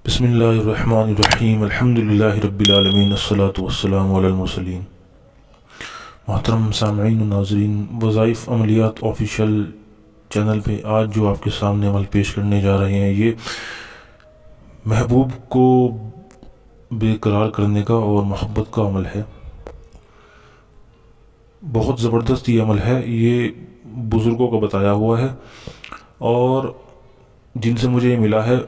بسم اللہ الرحمن الرحیم الحمد للہ رب العالمین الصلاۃ والسلام علی المرسلین۔ محترم سامعین و ناظرین، وظائف عملیات آفیشیل چینل پہ آج جو آپ کے سامنے عمل پیش کرنے جا رہے ہیں، یہ محبوب کو بے قرار کرنے کا اور محبت کا عمل ہے۔ بہت زبردست یہ عمل ہے، یہ بزرگوں کا بتایا ہوا ہے اور جن سے مجھے یہ ملا ہے،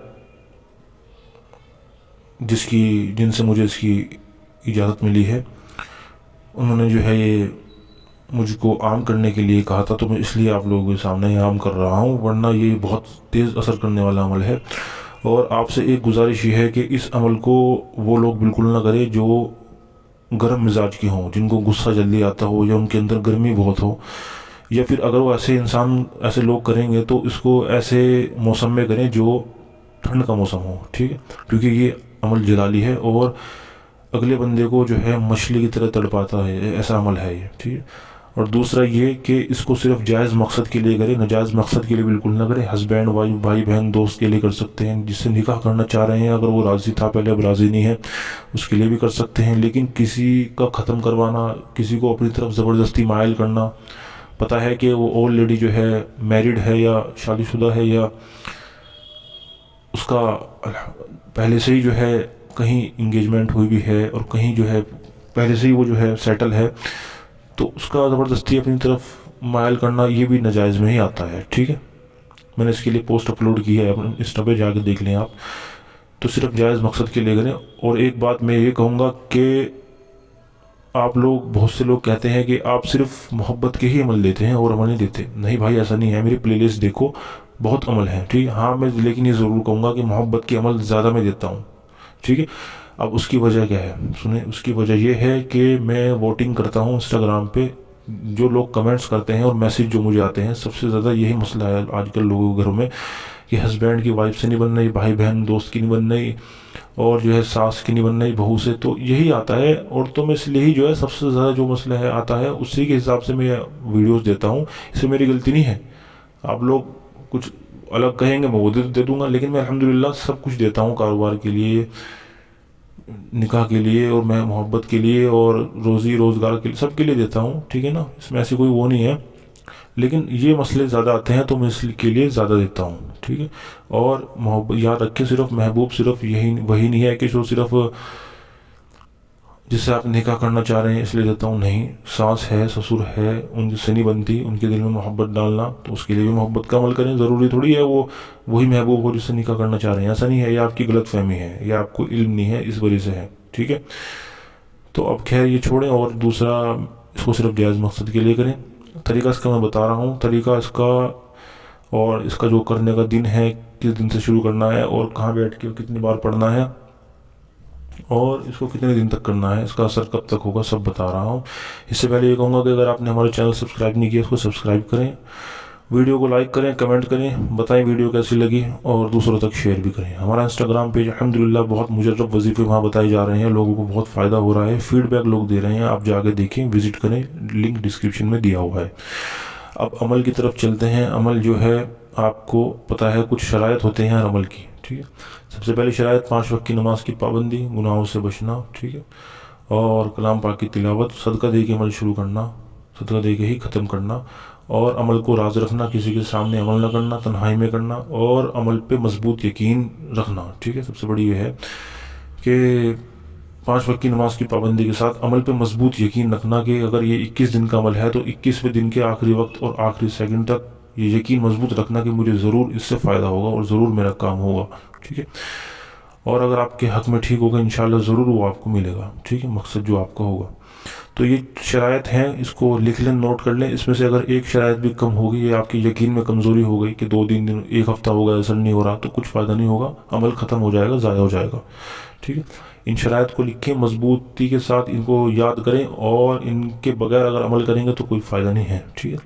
جن سے مجھے اس کی اجازت ملی ہے، انہوں نے جو ہے یہ مجھ کو عام کرنے کے لیے کہا تھا، تو میں اس لیے آپ لوگوں کے سامنے یہ عام کر رہا ہوں، ورنہ یہ بہت تیز اثر کرنے والا عمل ہے۔ اور آپ سے ایک گزارش یہ ہے کہ اس عمل کو وہ لوگ بالکل نہ کریں جو گرم مزاج کے ہوں، جن کو غصہ جلدی آتا ہو یا ان کے اندر گرمی بہت ہو، یا پھر اگر وہ ایسے لوگ کریں گے تو اس کو ایسے موسم میں کریں جو ٹھنڈ کا موسم ہو، ٹھیک ہے، کیونکہ یہ عمل جلالی ہے اور اگلے بندے کو جو ہے مچھلی کی طرح تڑپاتا ہے، ایسا عمل ہے یہ، ٹھیک ہے۔ اور دوسرا یہ کہ اس کو صرف جائز مقصد کے لیے کریں، ناجائز مقصد کے لیے بالکل نہ کریں۔ ہسبینڈ وائف، بھائی بہن، دوست کے لیے کر سکتے ہیں، جس سے نکاح کرنا چاہ رہے ہیں، اگر وہ راضی تھا پہلے اب راضی نہیں ہے، اس کے لیے بھی کر سکتے ہیں۔ لیکن کسی کا ختم کروانا، کسی کو اپنی طرف زبردستی مائل کرنا، پتہ ہے کہ وہ اولڈ لیڈی جو ہے میرڈ ہے یا شادی شدہ ہے، یا اس کا پہلے سے ہی جو ہے کہیں انگیجمنٹ ہوئی بھی ہے اور کہیں جو ہے پہلے سے ہی وہ جو ہے سیٹل ہے، تو اس کا زبردستی اپنی طرف مائل کرنا یہ بھی ناجائز میں ہی آتا ہے، ٹھیک ہے۔ میں نے اس کے لیے پوسٹ اپلوڈ کی ہے، انسٹا پہ جا کے دیکھ لیں آپ، تو صرف جائز مقصد کے لیے کریں۔ اور ایک بات میں یہ کہوں گا کہ آپ لوگ، بہت سے لوگ کہتے ہیں کہ آپ صرف محبت کے ہی عمل دیتے ہیں اور عمل نہیں دیتے۔ نہیں بھائی، ایسا نہیں ہے، میری پلے لسٹ دیکھو، بہت عمل ہیں، ٹھیک ہے۔ ہاں میں لیکن یہ ضرور کہوں گا کہ محبت کے عمل زیادہ میں دیتا ہوں، ٹھیک ہے۔ اب اس کی وجہ کیا ہے سنیں، اس کی وجہ یہ ہے کہ میں ووٹنگ کرتا ہوں انسٹاگرام پہ، جو لوگ کمنٹس کرتے ہیں اور میسیج جو مجھے آتے ہیں، سب سے زیادہ یہی مسئلہ ہے آج کل لوگوں کے گھروں میں کہ ہسبینڈ کی وائف سے نہیں بن رہی، بھائی بہن دوست کی نہیں بن رہی، اور جو ہے ساس کی نہیں بن رہی بہو سے، تو یہی آتا ہے عورتوں میں، اس لیے ہی جو ہے سب سے زیادہ جو مسئلہ ہے آتا ہے، اسی کے حساب سے میں ویڈیوز دیتا ہوں۔ اس میں میری غلطی نہیں ہے، آپ لوگ کچھ الگ کہیں گے میں وہ دے دوں گا، لیکن میں الحمدللہ سب کچھ دیتا ہوں، کاروبار کے لیے، نکاح کے لیے، اور میں محبت کے لیے اور روزی روزگار کے لیے، سب کے لیے دیتا ہوں، ٹھیک ہے نا، اس میں ایسی کوئی وہ نہیں ہے۔ لیکن یہ مسئلے زیادہ آتے ہیں تو میں اس کے لیے زیادہ دیتا ہوں، ٹھیک ہے۔ اور محبت یاد رکھیں، صرف محبوب صرف وہی نہیں ہے کہ جو صرف جس سے آپ نکاح کرنا چاہ رہے ہیں اس لیے دیتا ہوں، نہیں، ساس ہے، سسر ہے، ان سے نہیں بنتی، ان کے دل میں محبت ڈالنا، تو اس کے لیے بھی محبت کا عمل کریں، ضروری تھوڑی ہے وہی محبوب ہو جس سے نکاح کرنا چاہ رہے ہیں، ایسا نہیں ہے، یہ آپ کی غلط فہمی ہے، یہ آپ کو علم نہیں ہے، اس وجہ سے ہے، ٹھیک ہے۔ تو اب خیر یہ چھوڑیں، اور دوسرا، اس کو صرف جائز مقصد کے لیے کریں۔ طریقہ اس کا میں بتا رہا ہوں، طریقہ اس کا اور اس کا جو کرنے کا دن ہے، کس دن سے شروع کرنا ہے اور کہاں بیٹھ کے کتنی بار پڑھنا ہے اور اس کو کتنے دن تک کرنا ہے، اس کا اثر کب تک ہوگا، سب بتا رہا ہوں۔ اس سے پہلے یہ کہوں گا کہ اگر آپ نے ہمارے چینل سبسکرائب نہیں کیا، اس کو سبسکرائب کریں، ویڈیو کو لائک کریں، کمنٹ کریں، بتائیں ویڈیو کیسی لگی، اور دوسروں تک شیئر بھی کریں۔ ہمارا انسٹاگرام پیج الحمدللہ بہت مجرب وظیفے وہاں بتائے جا رہے ہیں، لوگوں کو بہت فائدہ ہو رہا ہے، فیڈ بیک لوگ دے رہے ہیں، آپ جا کے دیکھیں، وزٹ کریں، لنک ڈسکرپشن میں دیا ہوا ہے۔ اب عمل کی طرف چلتے ہیں۔ عمل جو ہے آپ کو پتہ ہے کچھ شرائط ہوتے ہیں ہر عمل کی، ٹھیک ہے۔ سب سے پہلی شرائط 5 وقت کی نماز کی پابندی، گناہوں سے بچنا، ٹھیک ہے، اور کلام پاک کی تلاوت، صدقہ دے کے عمل شروع کرنا، صدقہ دے کے ہی ختم کرنا، اور عمل کو راز رکھنا، کسی کے سامنے عمل نہ کرنا، تنہائی میں کرنا، اور عمل پہ مضبوط یقین رکھنا، ٹھیک ہے۔ سب سے بڑی یہ ہے کہ 5 وقت کی نماز کی پابندی کے ساتھ عمل پہ مضبوط یقین رکھنا کہ اگر یہ 21 دن کا عمل ہے تو 21ویں دن کے آخری وقت اور آخری سیکنڈ تک یہ یقین مضبوط رکھنا کہ مجھے ضرور اس سے فائدہ ہوگا اور ضرور میرا کام ہوگا، ٹھیک ہے۔ اور اگر آپ کے حق میں ٹھیک ہوگا انشاءاللہ ضرور وہ آپ کو ملے گا، ٹھیک ہے، مقصد جو آپ کا ہوگا۔ تو یہ شرائط ہیں، اس کو لکھ لیں، نوٹ کر لیں۔ اس میں سے اگر ایک شرائط بھی کم ہوگی یا آپ کی یقین میں کمزوری ہو گئی کہ 2 دن، ایک ہفتہ ہو گیا اثر نہیں ہو رہا، تو کچھ فائدہ نہیں ہوگا، عمل ختم ہو جائے گا، ضائع ہو جائے گا، ٹھیک ہے۔ ان شرائط کو لکھیں، مضبوطی کے ساتھ ان کو یاد کریں، اور ان کے بغیر اگر عمل کریں گے تو کوئی فائدہ نہیں ہے، ٹھیک ہے۔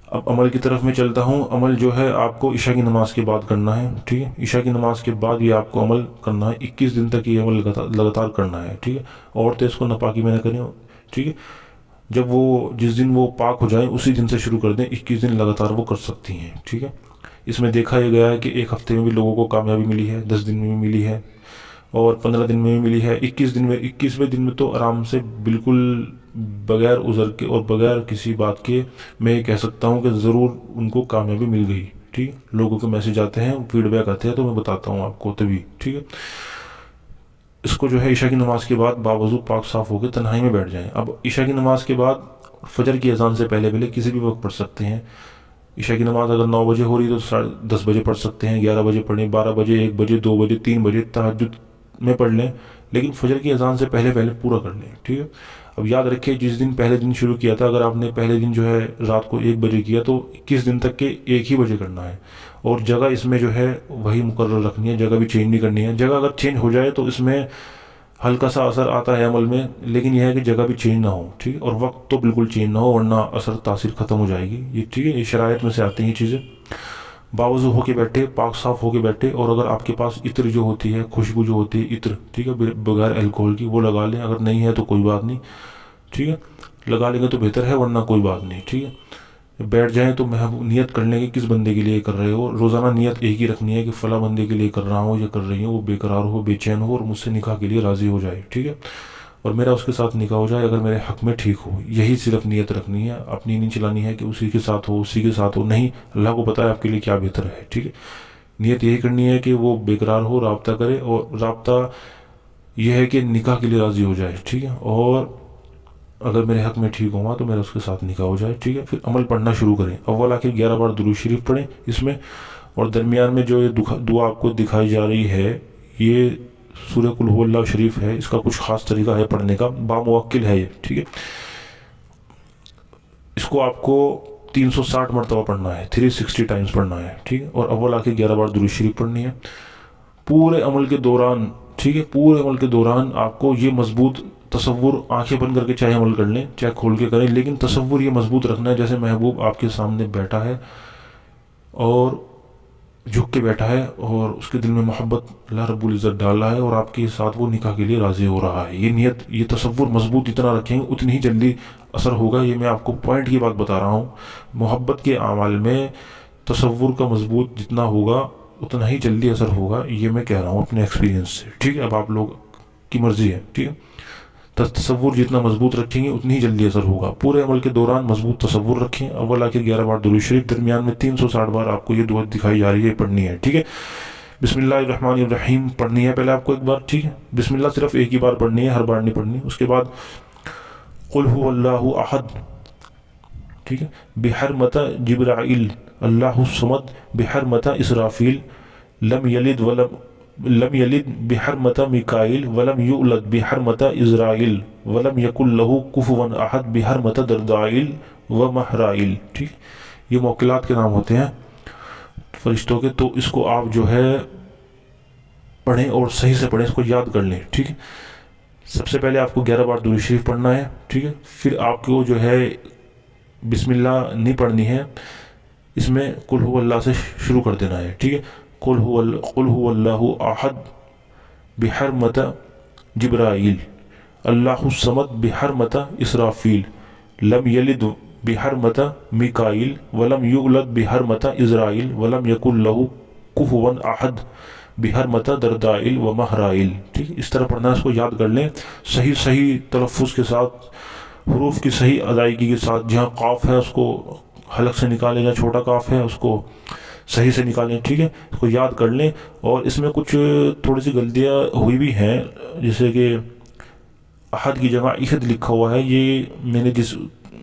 اب عمل کی طرف میں چلتا ہوں۔ عمل جو ہے آپ کو عشاء کی نماز کے بعد کرنا ہے، ٹھیک ہے۔ عشاء کی نماز کے بعد یہ آپ کو عمل کرنا ہے، 21 دن تک یہ عمل لگاتار کرنا ہے، ٹھیک ہے۔ عورتیں اس کو ناپاکی میں نہ کریں، ٹھیک ہے۔ جس دن وہ پاک ہو جائیں اسی دن سے شروع کر دیں، 21 دن لگاتار وہ کر سکتی ہیں، ٹھیک ہے۔ اس میں دیکھا یہ گیا ہے کہ ایک ہفتے میں بھی لوگوں کو کامیابی ملی ہے، 10 دن میں بھی ملی ہے، اور 15 دن میں بھی ملی ہے، 21ویں دن میں تو آرام سے بالکل بغیر عذر کے اور بغیر کسی بات کے میں یہ کہہ سکتا ہوں کہ ضرور ان کو کامیابی مل گئی. ٹھیک ہے، لوگوں کے میسج آتے ہیں، فیڈ بیک آتے ہیں، تو میں بتاتا ہوں آپ کو تبھی. ٹھیک ہے، اس کو جو ہے عشاء کی نماز کے بعد باوضو پاک صاف ہو کے تنہائی میں بیٹھ جائیں. اب عشاء کی نماز کے بعد فجر کی اذان سے پہلے کسی بھی وقت پڑھ سکتے ہیں. عشاء کی نماز اگر 9 بجے ہو رہی تو 10:30 بجے پڑھ سکتے ہیں، 11 بجے پڑھیں، 12 بجے، 1 بجے، 2 بجے، 3 بجے تہجد میں پڑھ لیں، لیکن فجر کی اذان سے پہلے پورا کر لیں. ٹھیک ہے، اب یاد رکھیں جس دن پہلے دن شروع کیا تھا، اگر آپ نے پہلے دن جو ہے رات کو 1 بجے کیا تو 21 دن تک کے 1 ہی بجے کرنا ہے. اور جگہ اس میں جو ہے وہی مقرر رکھنی ہے، جگہ بھی چینج نہیں کرنی ہے. جگہ اگر چینج ہو جائے تو اس میں ہلکا سا اثر آتا ہے عمل میں، لیکن یہ ہے کہ جگہ بھی چینج نہ ہو. ٹھیک ہے، اور وقت تو بالکل چینج نہ ہو ورنہ اثر تاثیر ختم ہو جائے گی. یہ ٹھیک ہے، یہ شرائط میں سے آتی ہیں چیزیں. باوضو ہو کے بیٹھے، پاک صاف ہو کے بیٹھے، اور اگر آپ کے پاس عطر جو ہوتی ہے، خوشبو جو ہوتی ہے عطر، ٹھیک ہے، بغیر الکوہل کی، وہ لگا لیں. اگر نہیں ہے تو کوئی بات نہیں. ٹھیک ہے، لگا لیں گے تو بہتر ہے، ورنہ کوئی بات نہیں. ٹھیک ہے، بیٹھ جائیں تو نیت کر لیں کہ کس بندے کے لیے کر رہے ہو. روزانہ نیت ایک ہی رکھنی ہے کہ فلاں بندے کے لیے کر رہا ہوں یا کر رہی ہوں، وہ بے قرار ہو، بے چین ہو، اور مجھ سے نکاح کے لیے راضی ہو جائے. ٹھیک ہے، اور میرا اس کے ساتھ نکاح ہو جائے اگر میرے حق میں ٹھیک ہو. یہی صرف نیت رکھنی ہے، اپنی نہیں چلانی ہے کہ اسی کے ساتھ ہو، اسی کے ساتھ ہو. نہیں، اللہ کو پتہ ہے آپ کے لیے کیا بہتر ہے. ٹھیک ہے، نیت یہی کرنی ہے کہ وہ بے قرار ہو، رابطہ کرے، اور رابطہ یہ ہے کہ نکاح کے لیے راضی ہو جائے. ٹھیک ہے، اور اگر میرے حق میں ٹھیک ہوا تو میرا اس کے ساتھ نکاح ہو جائے. ٹھیک ہے، پھر عمل پڑھنا شروع کریں. اول آخر 11 بار درود شریف پڑھیں اس میں، اور درمیان میں جو یہ دعا آپ کو دکھائی جا رہی ہے، یہ سورہ قل هو اللہ شریف ہے. اس کا کچھ خاص طریقہ ہے پڑھنے کا، باموکل ہے یہ. ٹھیک ہے، اس کو آپ کو 360 مرتبہ پڑھنا ہے، 360 ٹائمز پڑھنا ہے. ٹھیک ہے، اور اول آخر 11 بار درود شریف پڑھنی ہے پورے عمل کے دوران. ٹھیک ہے، پورے عمل کے دوران آپ کو یہ مضبوط تصور، آنکھیں بند کر کے چاہے عمل کر لیں چاہے کھول کے کریں، لیکن تصور یہ مضبوط رکھنا ہے جیسے محبوب آپ کے سامنے بیٹھا ہے اور جھک کے بیٹھا ہے، اور اس کے دل میں محبت اللہ رب العزت ڈالا ہے، اور آپ کے ساتھ وہ نکاح کے لیے راضی ہو رہا ہے. یہ نیت، یہ تصور مضبوط اتنا رکھیں گے اتنی ہی جلدی اثر ہوگا. یہ میں آپ کو پوائنٹ کی بات بتا رہا ہوں. محبت کے اعمال میں تصور کا مضبوط جتنا ہوگا اتنا ہی جلدی اثر ہوگا. یہ میں کہہ رہا ہوں اپنے ایکسپیرینس سے. ٹھیک ہے، اب آپ لوگ کی مرضی ہے. ٹھیک ہے، تصور جتنا مضبوط رکھیں گے اتنی ہی جلدی اثر ہوگا. پورے عمل کے دوران مضبوط تصور رکھیں. اول آخر 11 بار درود شریف، درمیان میں 360 بار آپ کو یہ دعا دکھائی جا رہی ہے پڑھنی ہے. ٹھیک ہے، بسم اللہ الرحمن الرحیم پڑھنی ہے پہلے آپ کو ایک بار. ٹھیک ہے، بسم اللہ صرف ایک ہی بار پڑھنی ہے، ہر بار نہیں پڑھنی. اس کے بعد قل هو اللہ احد، ٹھیک ہے، بحرمت جبرائیل اللہ الصمد بحرمت اسرافیل لم یلد بحرمت میکائیل ولم یولد بحرمت اسرائیل ولم یکن لہ کفوا احد بحرمت دردائیل و مہرائیل. ٹھیک، یہ موکلات کے نام ہوتے ہیں فرشتوں کے. تو اس کو آپ جو ہے پڑھیں اور صحیح سے پڑھیں، اس کو یاد کر لیں. ٹھیک ہے، سب سے پہلے آپ کو 11 بار درود شریف پڑھنا ہے. ٹھیک ہے، پھر آپ کو جو ہے بسم اللہ نہیں پڑھنی ہے، اس میں قل هو اللہ سے شروع کر دینا ہے. ٹھیک ہے، قل هو اللہ احد بحرمت جبرائیل اللہ الصمد بحرمت اسرافیل لم یلد بحرمت میکائیل ولم یولد بحرمت اسرائیل ولم یکن لہ کفوا احد بحرمت دردائیل و مہرائیل. ٹھیک، اس طرح پڑھنا ہے. اس کو یاد کر لیں صحیح تلفظ کے ساتھ، حروف کی صحیح ادائیگی کے ساتھ. جہاں قاف ہے اس کو حلق سے نکالیں، جہاں چھوٹا قاف ہے اس کو صحیح سے نکالیں. ٹھیک ہے، اس کو یاد کر لیں. اور اس میں کچھ تھوڑی سی غلطیاں ہوئی بھی ہیں، جیسے کہ احد کی جگہ احد لکھا ہوا ہے. یہ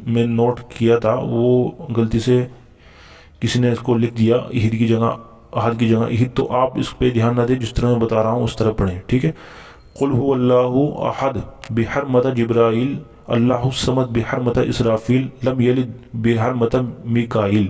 میں نوٹ کیا تھا، وہ غلطی سے کسی نے اس کو لکھ دیا احد کی جگہ احد کی جگہ احد. تو آپ اس پہ دھیان نہ دیں، جس طرح میں بتا رہا ہوں اس طرح پڑھیں. ٹھیک ہے، قل هو اللہ احد بحرمت جبرائیل اللہ الصمد بحرمت اسرافیل لم یلد بحرمت میکائیل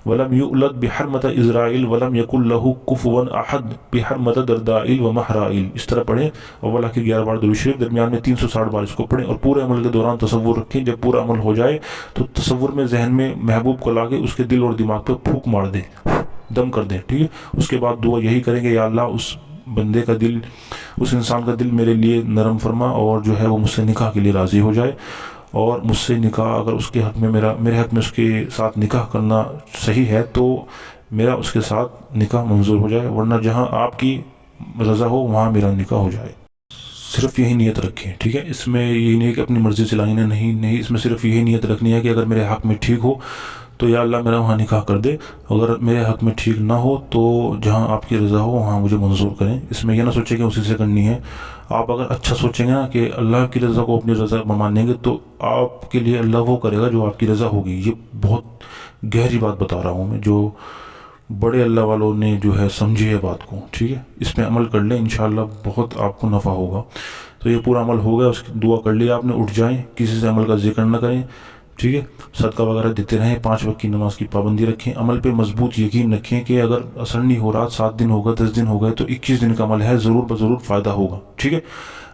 ولم یولد بحرمت اسرائیل ولم یکن لہ کفوا احد بحرمت دردائیل و مہرائیل. اس طرح پڑھیں. اول آخر 11 بار درود شریف، درمیان میں 360 بار اس کو پڑھیں، اور پورے عمل کے دوران تصور رکھیں. جب پورا عمل ہو جائے تو تصور میں ذہن میں محبوب کو لا کے اس کے دل اور دماغ پہ پھونک مار دیں، دم کر دیں. ٹھیک ہے، اس کے بعد دعا یہی کریں گے، یا اللہ اس بندے کا دل، اس انسان کا دل میرے لیے نرم فرما، اور جو ہے وہ مجھ سے نکاح کے لیے راضی ہو جائے، اور مجھ سے نکاح اگر اس کے حق میں میرے حق میں اس کے ساتھ نکاح کرنا صحیح ہے تو میرا اس کے ساتھ نکاح منظور ہو جائے، ورنہ جہاں آپ کی رضا ہو وہاں میرا نکاح ہو جائے۔ صرف یہی نیت رکھیں، ٹھیک ہے؟ اس میں یہی نہیں ہے کہ اپنی مرضی چلانی ہے، نہیں، اس میں صرف یہی نیت رکھنی ہے کہ اگر میرے حق میں ٹھیک ہو تو یا اللہ میرا وہاں نکاح کر دے، اگر میرے حق میں ٹھیک نہ ہو تو جہاں آپ کی رضا ہو وہاں مجھے منظور کریں۔ اس میں یہ نہ سوچیں کہ اسی سے کرنی ہے۔ آپ اگر اچھا سوچیں گے نا کہ اللہ کی رضا کو اپنی رضا مانیں گے تو آپ کے لیے اللہ وہ کرے گا جو آپ کی رضا ہوگی۔ یہ بہت گہری بات بتا رہا ہوں میں، جو بڑے اللہ والوں نے جو ہے سمجھی ہے بات کو، ٹھیک ہے؟ اس پہ عمل کر لیں، انشاءاللہ بہت آپ کو نفع ہوگا۔ تو یہ پورا عمل ہو گیا، اس کی دعا کر لی آپ نے، اٹھ جائیں، کسی سے عمل کا ذکر نہ کریں، ٹھیک ہے؟ صدقہ وغیرہ دیتے رہیں، 5 وقت کی نماز کی پابندی رکھیں، عمل پہ مضبوط یقین رکھیں کہ اگر اثر نہیں ہو رہا، 7 دن ہو گئے، 10 دن ہو گئے، تو 21 دن کا عمل ہے، ضرور بضرور فائدہ ہوگا، ٹھیک ہے؟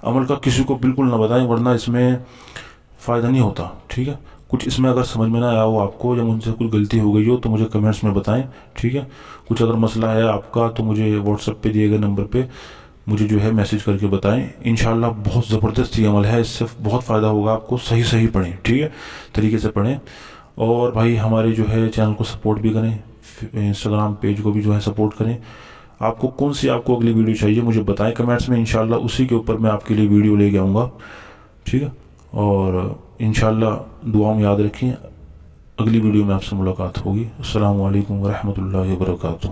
عمل کا کسی کو بالکل نہ بتائیں، ورنہ اس میں فائدہ نہیں ہوتا، ٹھیک ہے؟ کچھ اس میں اگر سمجھ میں نہ آیا ہو آپ کو یا مجھ سے کوئی غلطی ہو گئی ہو تو مجھے کمنٹس میں بتائیں، ٹھیک ہے؟ کچھ اگر مسئلہ ہے آپ کا تو مجھے واٹس ایپ پہ دیے گئے نمبر پہ مجھے جو ہے میسیج کر کے بتائیں۔ انشاءاللہ بہت زبردست یہ عمل ہے، اس سے بہت فائدہ ہوگا آپ کو۔ صحیح پڑھیں، ٹھیک ہے؟ طریقے سے پڑھیں، اور بھائی ہمارے جو ہے چینل کو سپورٹ بھی کریں، انسٹاگرام پیج کو بھی جو ہے سپورٹ کریں۔ آپ کو کون سی آپ کو اگلی ویڈیو چاہیے مجھے بتائیں کمنٹس میں، انشاءاللہ اسی کے اوپر میں آپ کے لیے ویڈیو لے کے آؤں گا، ٹھیک ہے؟ اور انشاءاللہ دعاؤں میں یاد رکھیں، اگلی ویڈیو میں آپ سے ملاقات ہوگی۔ السلام علیکم ورحمۃ اللہ وبرکاتہ۔